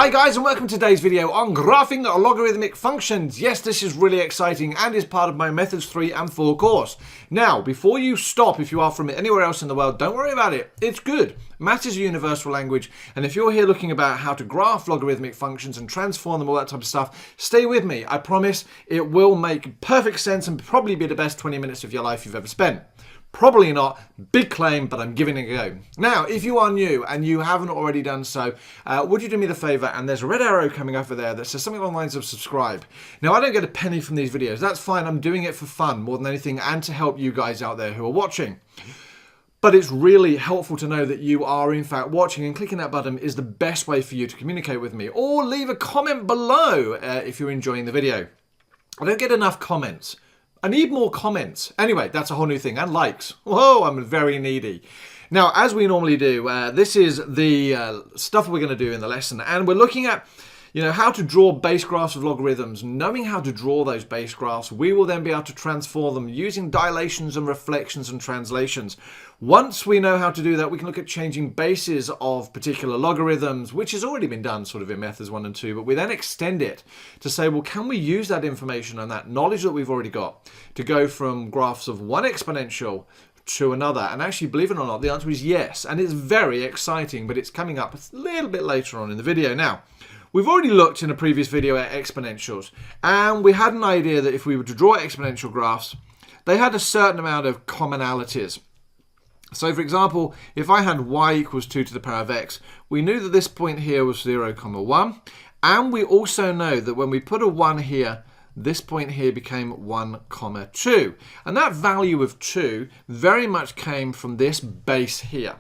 Hi guys, and welcome to today's video on graphing logarithmic functions. Yes, this is really exciting and is part of my Methods 3 and 4 course. Now, before you stop, if you are from anywhere else in the world, don't worry about it. It's good. Math is a universal language, and if you're here looking about how to graph logarithmic functions and transform them, all that type of stuff, stay with me. I promise it will make perfect sense and probably be the best 20 minutes of your life you've ever spent. Probably not. Big claim, but I'm giving it a go. Now, if you are new and you haven't already done so, would you do me the favor? And there's a red arrow coming over there that says something along the lines of subscribe. Now, I don't get a penny from these videos. That's fine. I'm doing it for fun more than anything and to help you guys out there who are watching. But it's really helpful to know that you are in fact watching, and clicking that button is the best way for you to communicate with me. Or leave a comment below if you're enjoying the video. I don't get enough comments. I need more comments. Anyway, that's a whole new thing. And likes. Whoa, I'm very needy. Now, as we normally do, this is the stuff we're going to do in the lesson. And we're looking at, how to draw base graphs of logarithms. Knowing how to draw those base graphs, we will then be able to transform them using dilations and reflections and translations. Once we know how to do that, we can look at changing bases of particular logarithms, which has already been done sort of in methods 1 and 2, but we then extend it to say, well, can we use that information and that knowledge that we've already got to go from graphs of one exponential to another? And actually, believe it or not, the answer is yes. And it's very exciting, but it's coming up a little bit later on in the video. Now, we've already looked in a previous video at exponentials, and we had an idea that if we were to draw exponential graphs, they had a certain amount of commonalities. So, for example, if I had y equals 2 to the power of x, we knew that this point here was 0, 1, and we also know that when we put a 1 here, this point here became 1, 2. And that value of 2 very much came from this base here.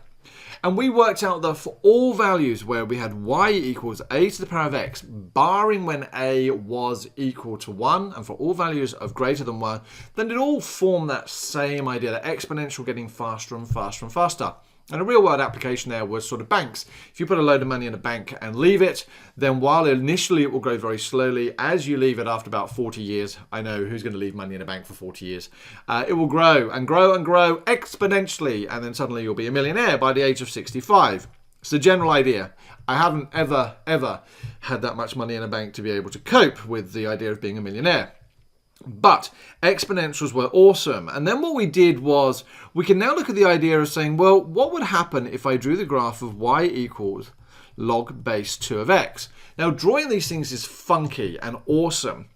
And we worked out that for all values where we had y equals a to the power of x, barring when a was equal to 1, and for all values of greater than 1, then it all formed that same idea, that exponential getting faster and faster and faster. And a real world application there was sort of banks. If you put a load of money in a bank and leave it, then while initially it will grow very slowly, as you leave it after about 40 years, I know who's going to leave money in a bank for 40 years, it will grow and grow and grow exponentially, and then suddenly you'll be a millionaire by the age of 65. It's the general idea. I haven't ever had that much money in a bank to be able to cope with the idea of being a millionaire. But exponentials were awesome. And then what we did was, we can now look at the idea of saying, well, what would happen if I drew the graph of y equals log base 2 of x? Now, drawing these things is funky and awesome,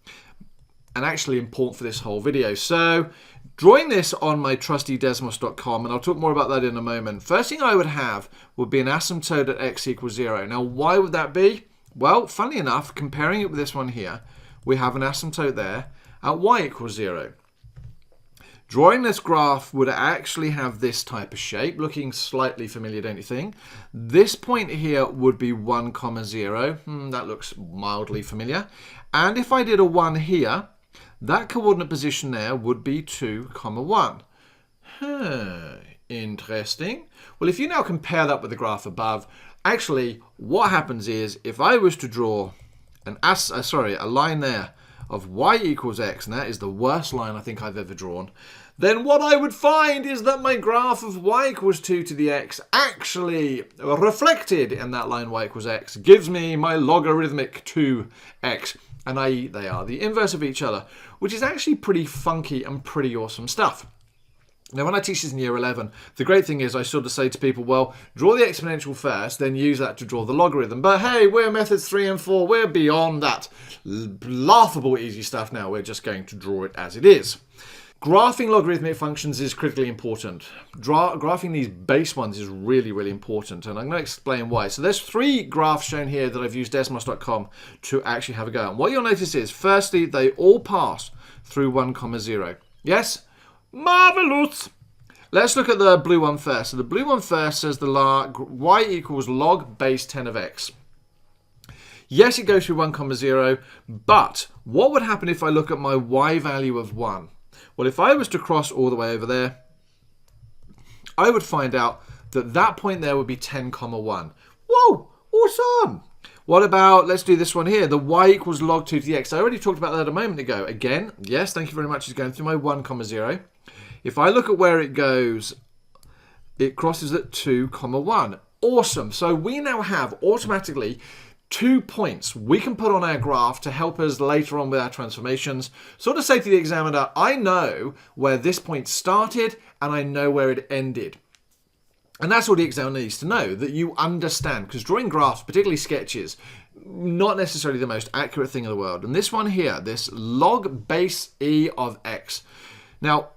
and actually important for this whole video. So, drawing this on my trusty Desmos.com, and I'll talk more about that in a moment. First thing I would have would be an asymptote at x equals 0. Now, why would that be? Well, funnily enough, comparing it with this one here, we have an asymptote there at y equals 0. Drawing this graph would actually have this type of shape, looking slightly familiar, don't you think? This point here would be 1, 0. That looks mildly familiar. And if I did a 1 here, that coordinate position there would be 2, 1. Interesting. Well, if you now compare that with the graph above, actually what happens is, if I was to draw a line there of y equals x, and that is the worst line I think I've ever drawn, then what I would find is that my graph of y equals 2 to the x actually reflected in that line y equals x gives me my logarithmic 2x, and i.e. they are the inverse of each other, which is actually pretty funky and pretty awesome stuff. Now, when I teach this in year 11, the great thing is I sort of say to people, well, draw the exponential first, then use that to draw the logarithm. But hey, we're methods 3 and 4. We're beyond that laughable easy stuff now. We're just going to draw it as it is. Graphing logarithmic functions is critically important. Graphing these base ones is really, really important, and I'm going to explain why. So there's 3 graphs shown here that I've used Desmos.com to actually have a go at. And what you'll notice is, firstly, they all pass through 1, 0. Yes? Marvelous! Let's look at the blue one first. So the blue one first says the y equals log base 10 of x. Yes, it goes through 1, 0, but what would happen if I look at my y value of 1? Well, if I was to cross all the way over there, I would find out that that point there would be 10, 1. Whoa, awesome! What about, let's do this one here, the y equals log 2 to the x. I already talked about that a moment ago. Again, yes, thank you very much, it's going through my 1, 0. If I look at where it goes, it crosses at 2, 1. Awesome. So we now have automatically 2 points we can put on our graph to help us later on with our transformations. Sort of say to the examiner, I know where this point started and I know where it ended. And that's all the examiner needs to know, that you understand, because drawing graphs, particularly sketches, not necessarily the most accurate thing in the world. And this one here, this log base e of x. Now,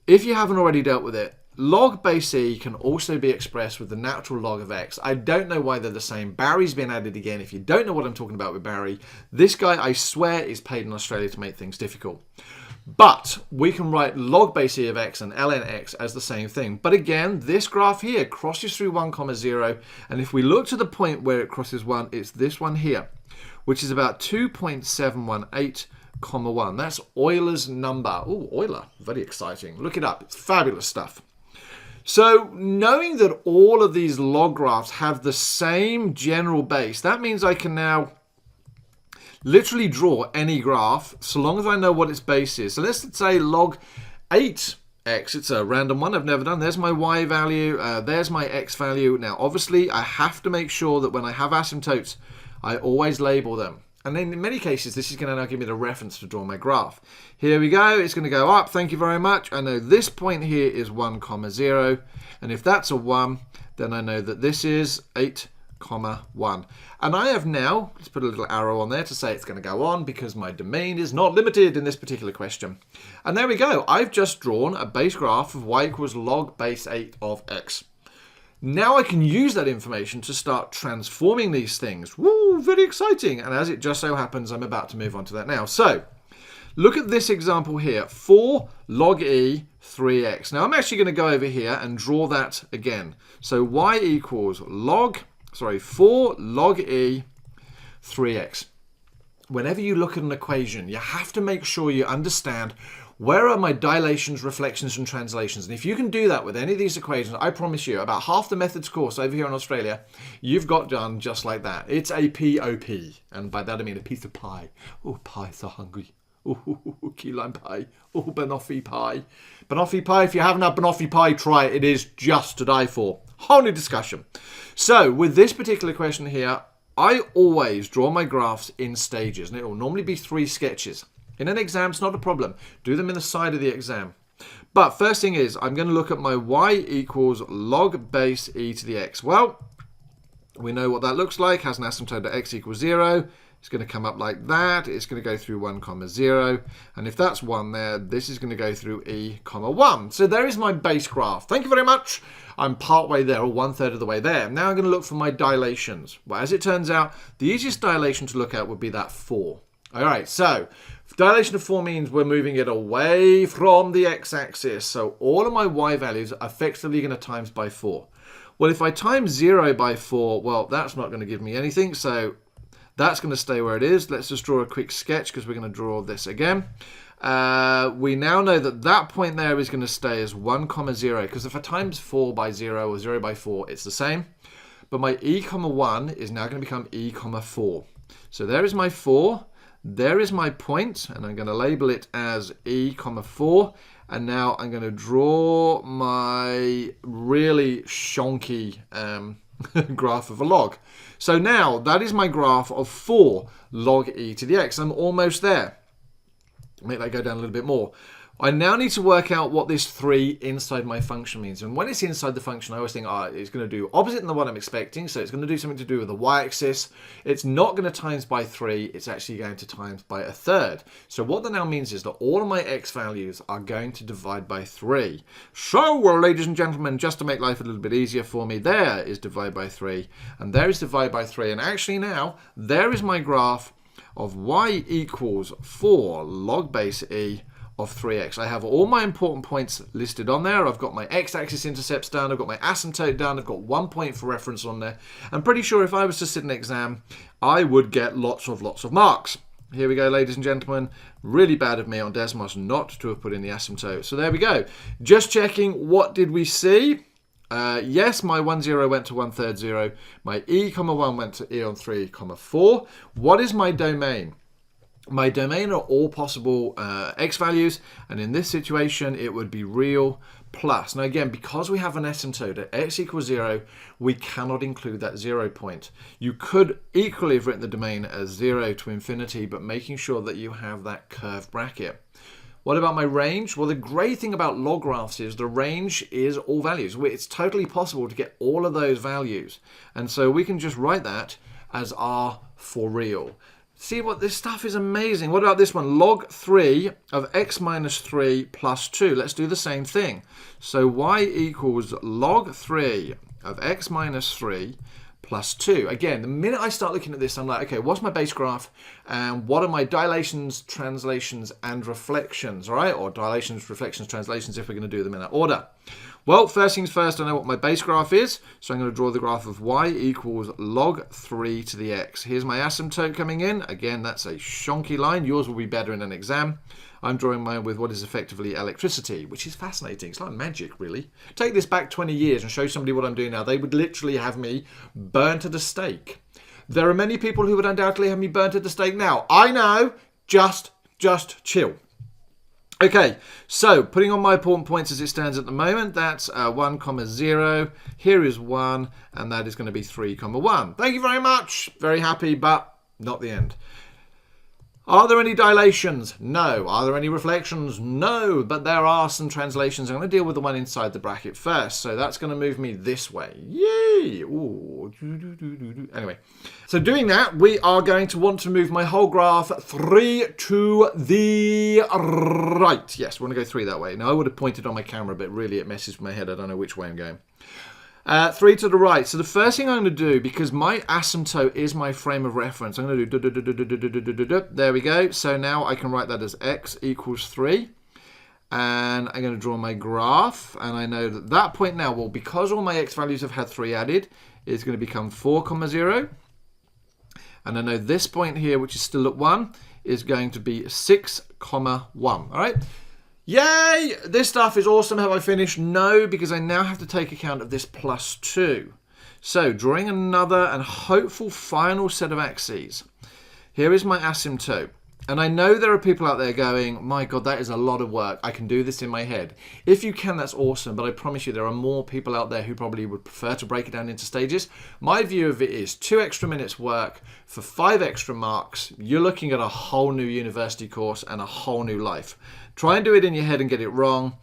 if you haven't already dealt with it, log base e can also be expressed with the natural log of x. I don't know why they're the same. Barry's been added again. If you don't know what I'm talking about with Barry, this guy, I swear, is paid in Australia to make things difficult. But we can write log base e of x and ln x as the same thing. But again, this graph here crosses through 1, 0. And if we look to the point where it crosses 1, it's this one here, which is about 2.718, 1. That's Euler's number. Oh, Euler. Very exciting. Look it up. It's fabulous stuff. So knowing that all of these log graphs have the same general base, that means I can now literally draw any graph so long as I know what its base is. So let's say log 8x. It's a random one I've never done. There's my y value. There's my x value. Now, obviously, I have to make sure that when I have asymptotes, I always label them. And then in many cases, this is going to now give me the reference to draw my graph. Here we go. It's going to go up. Thank you very much. I know this point here is 1, 0. And if that's a 1, then I know that this is 8, 1. And I have now, let's put a little arrow on there to say it's going to go on because my domain is not limited in this particular question. And there we go. I've just drawn a base graph of y equals log base 8 of x. Now I can use that information to start transforming these things. Woo, very exciting. And as it just so happens, I'm about to move on to that now. So look at this example here, 4 log e 3x. Now I'm actually going to go over here and draw that again. So y equals 4 log e 3x. Whenever you look at an equation, you have to make sure you understand where are my dilations, reflections, and translations. And if you can do that with any of these equations, I promise you, about half the methods course over here in Australia, you've got done just like that. It's a POP. And by that I mean a piece of pie. Oh, pie, so hungry. Oh, key lime pie. Oh, banoffee pie. Banoffee pie, if you haven't had banoffee pie, try it. It is just to die for. Whole new discussion. So, with this particular question here, I always draw my graphs in stages. And it will normally be 3 sketches. In an exam, it's not a problem. Do them in the side of the exam. But first thing is, I'm going to look at my y equals log base e to the x. Well, we know what that looks like. Has an asymptote at x equals 0. It's going to come up like that. It's going to go through 1, 0. And if that's 1 there, this is going to go through e, 1. So there is my base graph. Thank you very much. I'm partway there, or 1/3 of the way there. Now I'm going to look for my dilations. Well, as it turns out, the easiest dilation to look at would be that 4. All right, so dilation of 4 means we're moving it away from the x-axis. So all of my y values are effectively going to times by 4. Well, if I times 0 by 4, well, that's not going to give me anything. So that's going to stay where it is. Let's just draw a quick sketch because we're going to draw this again. We now know that that point there is going to stay as 1, 0. Because if I times 4 by 0 or 0 by 4, it's the same. But my e, 1 is now going to become e, 4. So there is my 4. There is my point, and I'm going to label it as e, 4. And now I'm going to draw my really shonky graph of a log. So now that is my graph of 4 log e to the x. I'm almost there. Make that go down a little bit more. I now need to work out what this 3 inside my function means. And when it's inside the function, I always think, it's going to do opposite than the one I'm expecting. So it's going to do something to do with the y-axis. It's not going to times by 3. It's actually going to times by 1/3. So what that now means is that all of my x values are going to divide by 3. So, well, ladies and gentlemen, just to make life a little bit easier for me, there is divide by 3. And there is divide by 3. And actually now, there is my graph of y equals 4 log base e of 3x. I have all my important points listed on there. I've got my x-axis intercepts down. I've got my asymptote down. I've got 1 point for reference on there. I'm pretty sure if I was to sit an exam, I would get lots of marks. Here we go, ladies and gentlemen. Really bad of me on Desmos not to have put in the asymptote. So there we go. Just checking, what did we see? Yes, my 1, 0 went to 1/3 0. My e, 1 went to e on 3, 4. What is my domain? My domain are all possible x values, and in this situation it would be real plus. Now again, because we have an asymptote at x equals 0, we cannot include that 0 point. You could equally have written the domain as 0 to infinity, but making sure that you have that curved bracket. What about my range? Well, the great thing about log graphs is the range is all values. It's totally possible to get all of those values. And so we can just write that as R for real. See what this stuff is amazing. What about this one? Log 3 of x minus 3 plus 2. Let's do the same thing. So y equals log 3 of x minus 3 plus 2. Again, the minute I start looking at this, I'm like, okay, what's my base graph? And what are my dilations, translations, and reflections? All right, or dilations, reflections, translations, if we're going to do them in that order. Well, first things first, I know what my base graph is, so I'm going to draw the graph of y equals log 3 to the x. Here's my asymptote coming in. Again, that's a shonky line. Yours will be better in an exam. I'm drawing mine with what is effectively electricity, which is fascinating. It's like magic, really. Take this back 20 years and show somebody what I'm doing now. They would literally have me burnt at a stake. There are many people who would undoubtedly have me burnt at the stake now. I know. Just chill. Okay, so putting on my important points as it stands at the moment, that's 1, 0. Here is 1, and that is going to be 3, 1. Thank you very much. Very happy, but not the end. Are there any dilations? No. Are there any reflections? No. But there are some translations. I'm going to deal with the one inside the bracket first. So that's going to move me this way. Yay! Ooh. Anyway, so doing that, we are going to want to move my whole graph 3 to the right. Yes, we want to go 3 that way. Now, I would have pointed on my camera, but really it messes with my head. I don't know which way I'm going. 3 to the right. So the first thing I'm going to do, because my asymptote is my frame of reference, I'm going to do there we go. So now I can write that as x equals 3. And I'm going to draw my graph. And I know that that point now, well, because all my x values have had 3 added, is going to become 4, 0. And I know this point here, which is still at 1, is going to be 6, 1. All right. Yay! This stuff is awesome. Have I finished? No, because I now have to take account of this plus 2. So, drawing another and hopeful final set of axes. Here is my asymptote. And I know there are people out there going, my God, that is a lot of work. I can do this in my head. If you can, that's awesome. But I promise you, there are more people out there who probably would prefer to break it down into stages. My view of it is 2 extra minutes work for 5 extra marks. You're looking at a whole new university course and a whole new life. Try and do it in your head and get it wrong.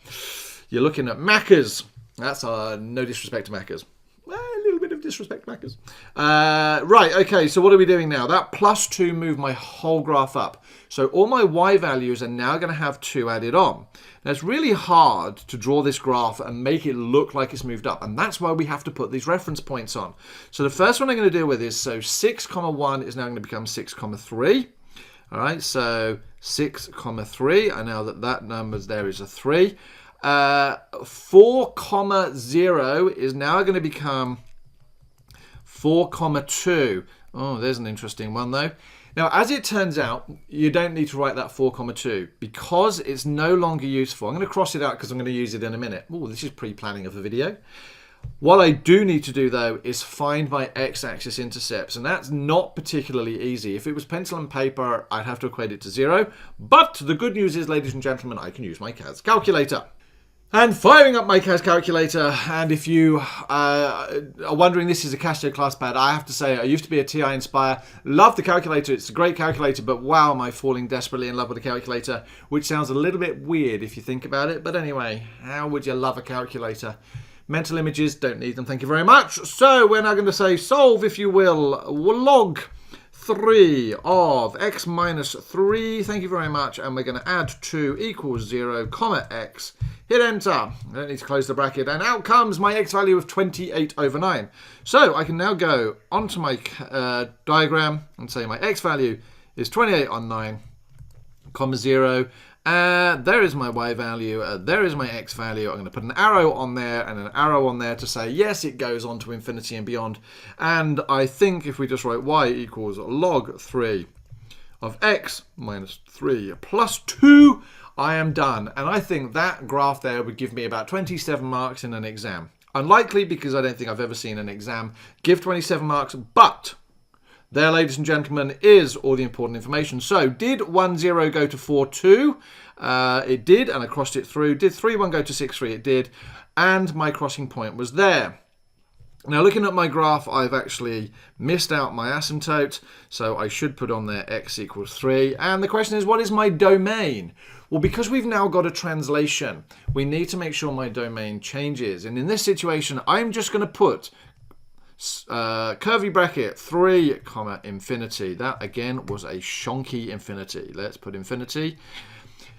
You're looking at Maccas. That's no disrespect to Maccas. Well, a little bit of disrespect to Maccas. Right, okay, so what are we doing now? That plus 2 moved my whole graph up. So all my y values are now going to have 2 added on. Now, it's really hard to draw this graph and make it look like it's moved up. And that's why we have to put these reference points on. So the first one I'm going to deal with is, so 6, 1 is now going to become 6, 3. All right, so 6, 3. I know that number there is a 3. 4, 0 is now going to become 4, 2. Oh, there's an interesting one, though. Now, as it turns out, you don't need to write that 4, 2 because it's no longer useful. I'm going to cross it out because I'm going to use it in a minute. Oh, this is pre-planning of the video. What I do need to do, though, is find my x-axis intercepts, and that's not particularly easy. If it was pencil and paper, I'd have to equate it to 0. But the good news is, ladies and gentlemen, I can use my CAS calculator. And firing up my CAS calculator, and if you are wondering, this is a Casio ClassPad, I have to say, I used to be a TI Inspire. Love the calculator, it's a great calculator, but wow, am I falling desperately in love with the calculator, which sounds a little bit weird if you think about it. But anyway, how would you love a calculator? Mental images, don't need them, thank you very much. So we're now going to say solve, if you will, log 3 of x minus 3, thank you very much, and we're going to add 2 equals 0, comma x, hit enter, I don't need to close the bracket, and out comes my x value of 28/9. So I can now go onto my diagram and say my x value is 28/9, comma 0, there is my y value, there is my x value. I'm going to put an arrow on there and an arrow on there to say, yes, it goes on to infinity and beyond. And I think if we just write y equals log 3 of x minus 3 plus 2, I am done. And I think that graph there would give me about 27 marks in an exam. Unlikely, because I don't think I've ever seen an exam give 27 marks, but There, ladies and gentlemen, is all the important information. So, did 1-0 go to 4-2? It did, and I crossed it through. Did 3-1 go to 6-3? It did, and my crossing point was there. Now, looking at my graph, I've actually missed out my asymptote, so I should put on there x equals 3. And the question is, what is my domain? Well, because we've now got a translation, we need to make sure my domain changes. And in this situation, I'm just going to put curvy bracket 3, infinity. That, again, was a shonky infinity. Let's put infinity.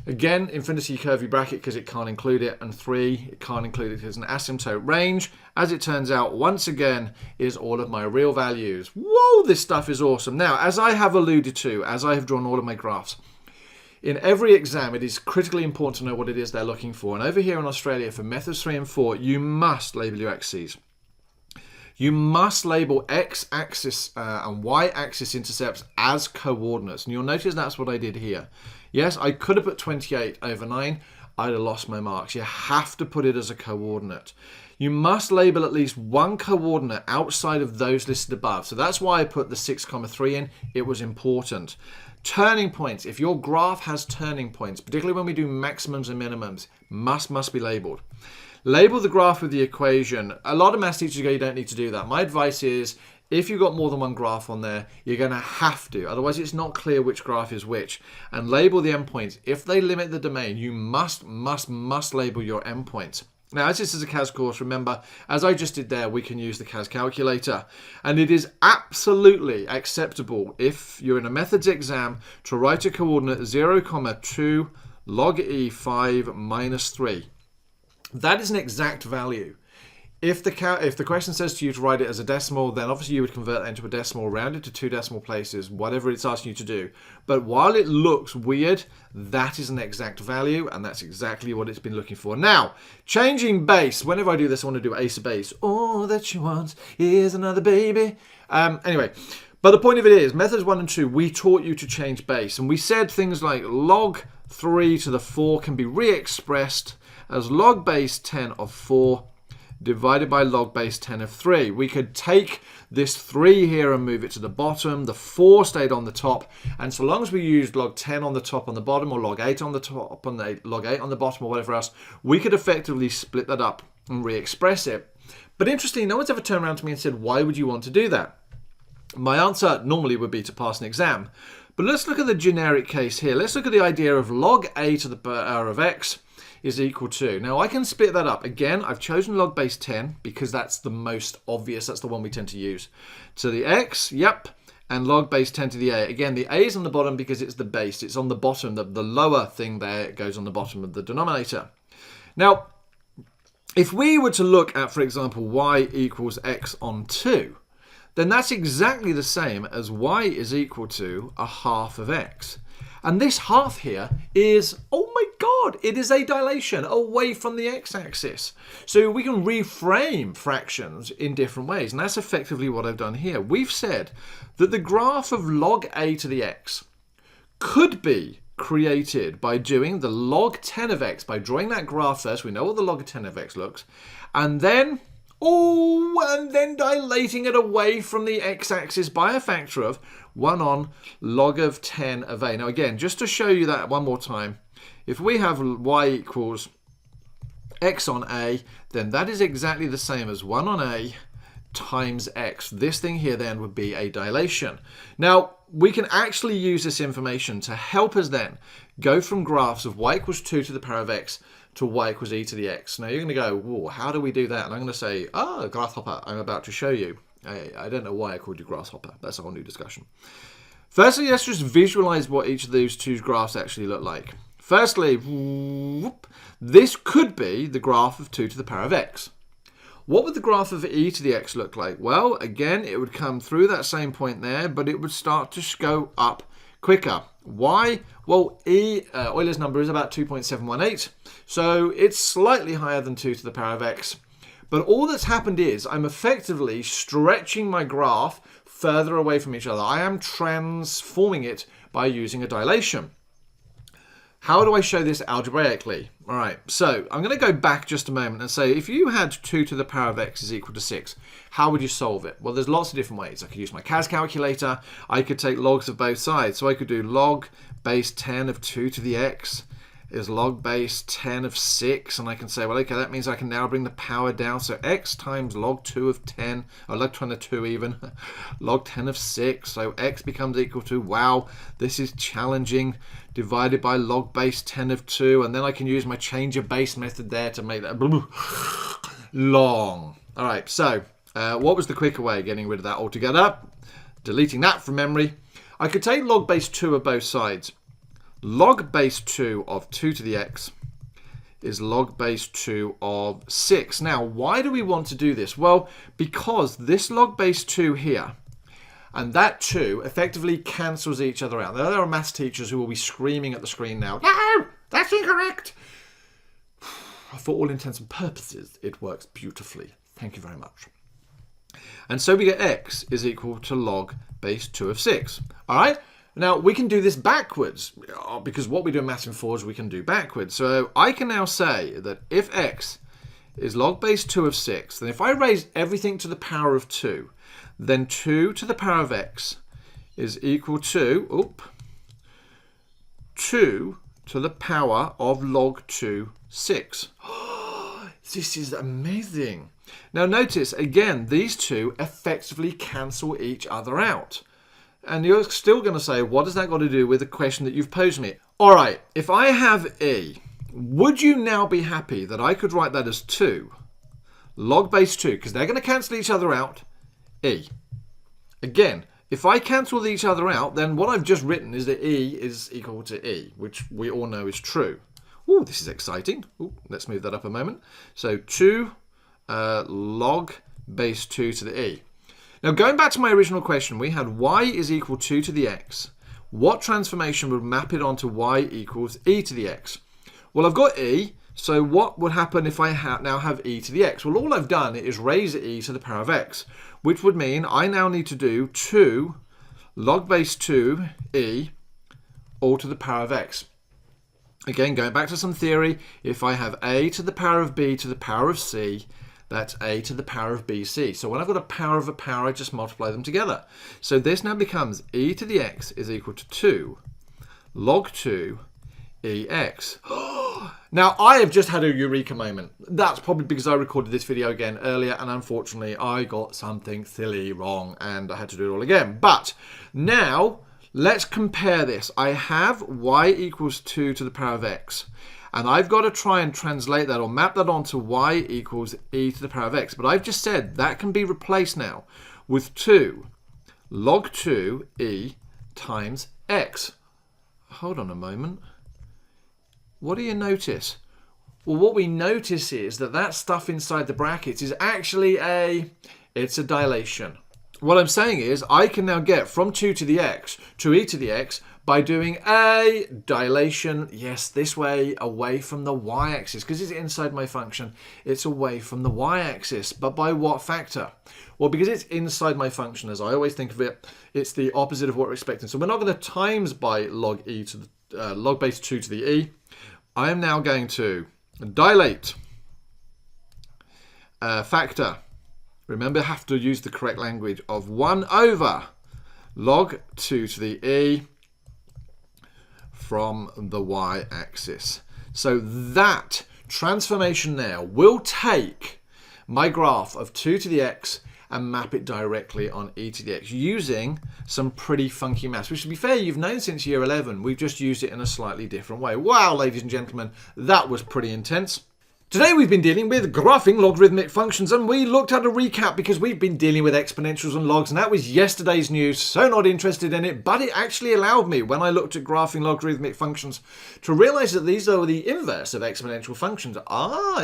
Again, infinity curvy bracket because it can't include it, and 3, it can't include it because it's an asymptote range. As it turns out, once again, is all of my real values. Whoa, this stuff is awesome. Now, as I have alluded to, as I have drawn all of my graphs, in every exam, it is critically important to know what it is they're looking for. And over here in Australia, for methods 3 and 4, you must label your axes. You must label x-axis and y-axis intercepts as coordinates. And you'll notice that's what I did here. Yes, I could have put 28/9. I'd have lost my marks. You have to put it as a coordinate. You must label at least one coordinate outside of those listed above. So that's why I put the 6,3 in. It was important. Turning points. If your graph has turning points, particularly when we do maximums and minimums, must be labeled. Label the graph with the equation. A lot of maths teachers go, you don't need to do that. My advice is, if you've got more than one graph on there, you're going to have to. Otherwise, it's not clear which graph is which. And label the endpoints. If they limit the domain, you must label your endpoints. Now, as this is a CAS course, remember, as I just did there, we can use the CAS calculator. And it is absolutely acceptable if you're in a methods exam to write a coordinate 0,2 log e 5 minus 3. That is an exact value. If the question says to you to write it as a decimal, then obviously you would convert that into a decimal, round it to 2 decimal places, whatever it's asking you to do. But while it looks weird, that is an exact value, and that's exactly what it's been looking for. Now, changing base. Whenever I do this, I want to do ace of base. All that she wants is another baby. Anyway, but the point of it is, methods 1 and 2, we taught you to change base. And we said things like log 3 to the 4 can be re-expressed as log base 10 of 4 divided by log base 10 of 3. We could take this 3 here and move it to the bottom. The 4 stayed on the top. And so long as we used log 10 on the top on the bottom, or log 8 on the top and log 8 on the bottom, or whatever else, we could effectively split that up and re-express it. But interestingly, no one's ever turned around to me and said, why would you want to do that? My answer normally would be to pass an exam. But let's look at the generic case here. Let's look at the idea of log a to the power of x is equal to. Now I can split that up. Again, I've chosen log base 10 because that's the most obvious. That's the one we tend to use. To the x, yep, and log base 10 to the a. Again, the a is on the bottom because it's the base. It's on the bottom. The lower thing there goes on the bottom of the denominator. Now, if we were to look at, for example, y equals x on 2, then that's exactly the same as y is equal to a half of x. And this half here is, oh my God, it is a dilation away from the x-axis. So we can reframe fractions in different ways. And that's effectively what I've done here. We've said that the graph of log a to the x could be created by doing the log 10 of x, by drawing that graph first. We know what the log of 10 of x looks. And then dilating it away from the x-axis by a factor of 1 on log of 10 of a. Now again, just to show you that one more time, if we have y equals x on a, then that is exactly the same as 1 on a times x. This thing here then would be a dilation. Now, we can actually use this information to help us then go from graphs of y equals 2 to the power of x to y equals e to the x. Now you're going to go, whoa, how do we do that? And I'm going to say, grasshopper, I'm about to show you. I don't know why I called you grasshopper. That's a whole new discussion. Firstly, let's just visualize what each of those two graphs actually look like. Firstly, this could be the graph of 2 to the power of x. What would the graph of e to the x look like? Well, again, it would come through that same point there, but it would start to go up quicker. Why? Well, Euler's number is about 2.718, so it's slightly higher than 2 to the power of x. But all that's happened is I'm effectively stretching my graph further away from each other. I am transforming it by using a dilation. How do I show this algebraically? All right, so I'm going to go back just a moment and say, if you had 2 to the power of x is equal to 6, how would you solve it? Well, there's lots of different ways. I could use my CAS calculator. I could take logs of both sides. So I could do log base 10 of 2 to the x is log base 10 of 6. And I can say, well, okay, that means I can now bring the power down. So x times log 2 of 10, or log 10 of 2 even, log 10 of 6. So x becomes equal to, wow, this is challenging, divided by log base 10 of 2. And then I can use my change of base method there to make that long. All right, so what was the quicker way of getting rid of that altogether? Deleting that from memory. I could take log base 2 of both sides. Log base 2 of 2 to the x is log base 2 of 6. Now, why do we want to do this? Well, because this log base 2 here and that 2 effectively cancels each other out. There are maths teachers who will be screaming at the screen now, no, that's incorrect. For all intents and purposes, it works beautifully. Thank you very much. And so we get x is equal to log base 2 of 6. All right? Now, we can do this backwards, because what we do in Maths in 4 is we can do backwards. So I can now say that if x is log base 2 of 6, then if I raise everything to the power of 2, then 2 to the power of x is equal to 2 to the power of log 2, 6. This is amazing. Now notice, again, these two effectively cancel each other out. And you're still going to say, what has that got to do with the question that you've posed me? All right, if I have e, would you now be happy that I could write that as 2 log base 2, because they're going to cancel each other out, e. Again, if I cancel each other out, then what I've just written is that e is equal to e, which we all know is true. Ooh, this is exciting. Ooh, let's move that up a moment. So 2 log base 2 to the e. Now, going back to my original question, we had y is equal 2 to the x. What transformation would map it onto y equals e to the x? Well, I've got e, so what would happen if I now have e to the x? Well, all I've done is raise e to the power of x, which would mean I now need to do 2 log base 2 e all to the power of x. Again, going back to some theory, if I have a to the power of b to the power of c, that's a to the power of bc. So when I've got a power of a power, I just multiply them together. So this now becomes e to the x is equal to 2 log 2 ex. Now, I have just had a eureka moment. That's probably because I recorded this video again earlier, and unfortunately I got something silly wrong and I had to do it all again. But now, let's compare this. I have y equals 2 to the power of x. And I've got to try and translate that or map that onto y equals e to the power of x. But I've just said that can be replaced now with 2 log 2 e times x. Hold on a moment. What do you notice? Well, what we notice is that that stuff inside the brackets is actually it's a dilation. What I'm saying is I can now get from 2 to the x to e to the x by doing a dilation, yes, this way, away from the y-axis. Because it's inside my function, it's away from the y-axis. But by what factor? Well, because it's inside my function, as I always think of it, it's the opposite of what we're expecting. So we're not going to times by log e to the log base 2 to the e. I am now going to dilate factor. Remember, have to use the correct language of 1 over log 2 to the e from the y-axis. So that transformation there will take my graph of 2 to the x and map it directly on e to the x using some pretty funky maths, which to be fair, you've known since year 11. We've just used it in a slightly different way. Wow, ladies and gentlemen, that was pretty intense. Today we've been dealing with graphing logarithmic functions, and we looked at a recap because we've been dealing with exponentials and logs, and that was yesterday's news, so not interested in it, but it actually allowed me, when I looked at graphing logarithmic functions, to realize that these are the inverse of exponential functions.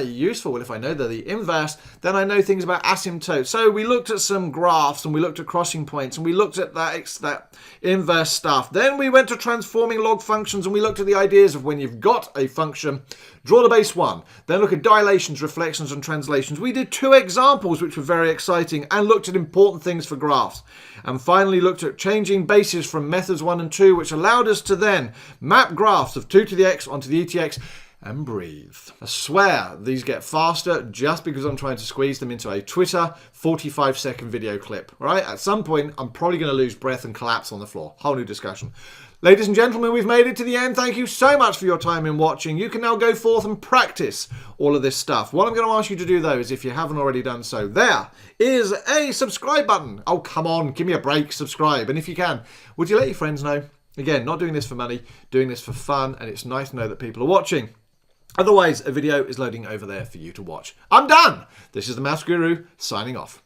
Useful. Well, if I know they're the inverse, then I know things about asymptotes. So we looked at some graphs, and we looked at crossing points, and we looked at that inverse stuff. Then we went to transforming log functions, and we looked at the ideas of when you've got a function, draw the base 1, then look look at dilations, reflections and translations. We did 2 examples which were very exciting and looked at important things for graphs. And finally looked at changing bases from methods 1 and 2, which allowed us to then map graphs of 2 to the x onto the ETX and breathe. I swear these get faster just because I'm trying to squeeze them into a Twitter 45-second video clip, right? At some point, I'm probably going to lose breath and collapse on the floor. Whole new discussion. Ladies and gentlemen, we've made it to the end. Thank you so much for your time in watching. You can now go forth and practice all of this stuff. What I'm going to ask you to do, though, is if you haven't already done so, there is a subscribe button. Oh, come on, give me a break, subscribe. And if you can, would you let your friends know? Again, not doing this for money, doing this for fun, and it's nice to know that people are watching. Otherwise, a video is loading over there for you to watch. I'm done. This is the Maths Guru signing off.